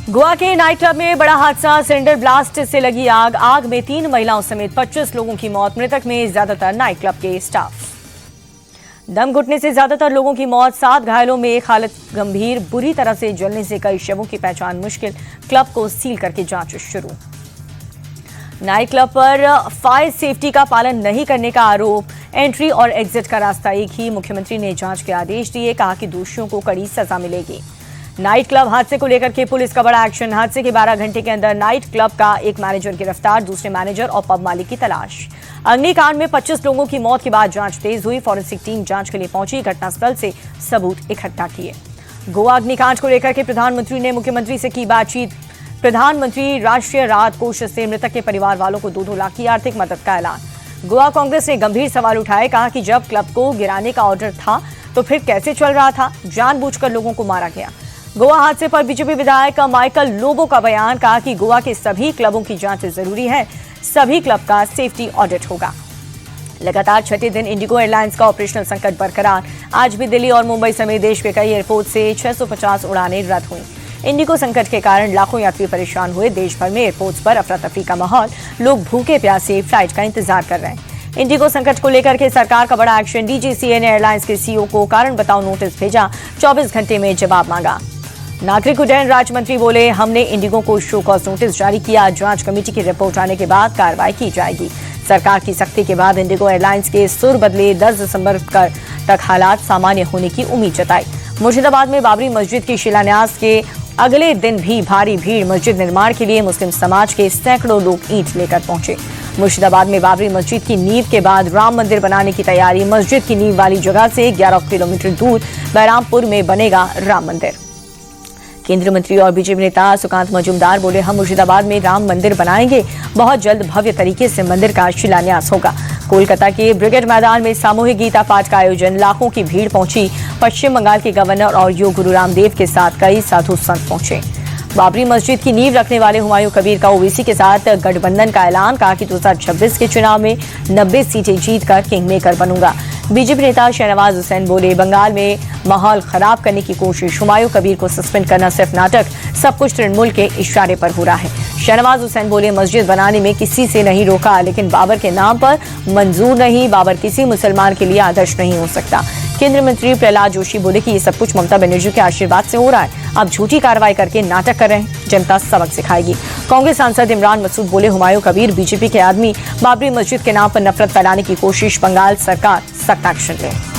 गोवा के night club में बड़ा हादसा, सिलेंडर ब्लास्ट से लगी आग में 3 महिलाओं समेत 25 लोगों की मौत। मृतक में ज्यादातर नाइट क्लब के स्टाफ। दम घुटने से ज्यादातर लोगों की मौत, 7 घायलों में एक हालत गंभीर। बुरी तरह से जलने से कई शवों की पहचान मुश्किल। क्लब को सील करके जांच शुरू। नाइट क्लब पर फायर सेफ्टी का पालन नहीं करने का आरोप। एंट्री और एग्जिट का रास्ता एक ही। मुख्यमंत्री ने जांच के आदेश दिए, कहा कि दोषियों को कड़ी सजा मिलेगी। नाइट क्लब हादसे को लेकर के पुलिस का बड़ा एक्शन। हादसे के 12 घंटे के अंदर नाइट क्लब का एक मैनेजर गिरफ्तार, दूसरे मैनेजर और पब मालिक की तलाश। अग्निकांड में 25 लोगों की मौत के बाद जांच तेज हुई। फॉरेंसिक टीम जांच के लिए पहुंची, घटनास्थल से सबूत इकट्ठा किए। गोवा अग्निकांड को लेकर के प्रधानमंत्री ने मुख्यमंत्री से की बातचीत। प्रधानमंत्री राष्ट्रीय राहत कोष से मृतक के परिवार वालों को 2-2 लाख की आर्थिक मदद का ऐलान। गोवा कांग्रेस ने गंभीर सवाल उठाए, कहा कि जब क्लब को गिराने का ऑर्डर था तो फिर कैसे चल रहा था? जानबूझकर लोगों को मारा गया। गोवा हादसे पर बीजेपी विधायक माइकल लोबो का बयान, कहा कि गोवा के सभी क्लबों की जांच जरूरी है, सभी क्लब का सेफ्टी ऑडिट होगा। लगातार छठे दिन इंडिगो एयरलाइंस का ऑपरेशनल संकट बरकरार। आज भी दिल्ली और मुंबई समेत देश के कई एयरपोर्ट से 650 उड़ानें रद्द हुई। इंडिगो संकट के कारण लाखों यात्री परेशान हुए। देश भर में एयरपोर्ट्स पर अफरा तफरी का माहौल, लोग भूखे प्यासे फ्लाइट का इंतजार कर रहे हैं। इंडिगो संकट को लेकर के सरकार का बड़ा एक्शन। डीजीसीए ने एयरलाइंस के सीईओ को कारण बताओ नोटिस भेजा, 24 घंटे में जवाब मांगा। नागरिक उड्डयन राज्य मंत्री बोले, हमने इंडिगो को शो कॉज नोटिस जारी किया, जांच कमेटी की रिपोर्ट आने के बाद कार्रवाई की जाएगी। सरकार की सख्ती के बाद इंडिगो एयरलाइंस के सुर बदले, 10 दिसंबर तक हालात सामान्य होने की उम्मीद जताई। मुर्शिदाबाद में बाबरी मस्जिद की शिलान्यास के अगले दिन भी भारी भीड़। मस्जिद निर्माण के लिए मुस्लिम समाज के सैकड़ों लोग ईंट लेकर पहुंचे। मुर्शिदाबाद में बाबरी मस्जिद की नींव के बाद राम मंदिर बनाने की तैयारी। मस्जिद की नींव वाली जगह से 11 किलोमीटर दूर बहरामपुर में बनेगा राम मंदिर। केंद्रीय मंत्री और बीजेपी नेता सुकांत मजूमदार बोले, हम मुर्शिदाबाद में राम मंदिर बनाएंगे, बहुत जल्द भव्य तरीके से मंदिर का शिलान्यास होगा। कोलकाता के ब्रिगेड मैदान में सामूहिक गीता पाठ का आयोजन, लाखों की भीड़ पहुंची। पश्चिम बंगाल के गवर्नर और योग गुरु रामदेव के साथ कई साधु संत पहुंचे। बाबरी मस्जिद की नींव रखने वाले हुमायूं कबीर का ओवैसी के साथ गठबंधन का ऐलान, कहा कि 2026 के चुनाव में 90 सीटें जीतकर किंग मेकर बनूंगा। बीजेपी नेता शहनवाज हुसैन बोले, बंगाल में माहौल खराब करने की कोशिश। हुमायूं कबीर को सस्पेंड करना सिर्फ नाटक, सब कुछ तृणमूल के इशारे पर हो रहा है। शहनवाज हुसैन बोले, मस्जिद बनाने में किसी से नहीं रोका, लेकिन बाबर के नाम पर मंजूर नहीं। बाबर किसी मुसलमान के लिए आदर्श नहीं हो सकता। केंद्रीय मंत्री प्रहलाद जोशी बोले कि ये सब कुछ ममता बनर्जी के आशीर्वाद से हो रहा है। अब झूठी कार्रवाई करके नाटक कर रहे हैं, जनता सबक सिखाएगी। कांग्रेस सांसद इमरान मसूद बोले, हुमायूं कबीर बीजेपी के आदमी, बाबरी मस्जिद के नाम पर नफरत फैलाने की कोशिश। बंगाल सरकार सख्त एक्शन ले।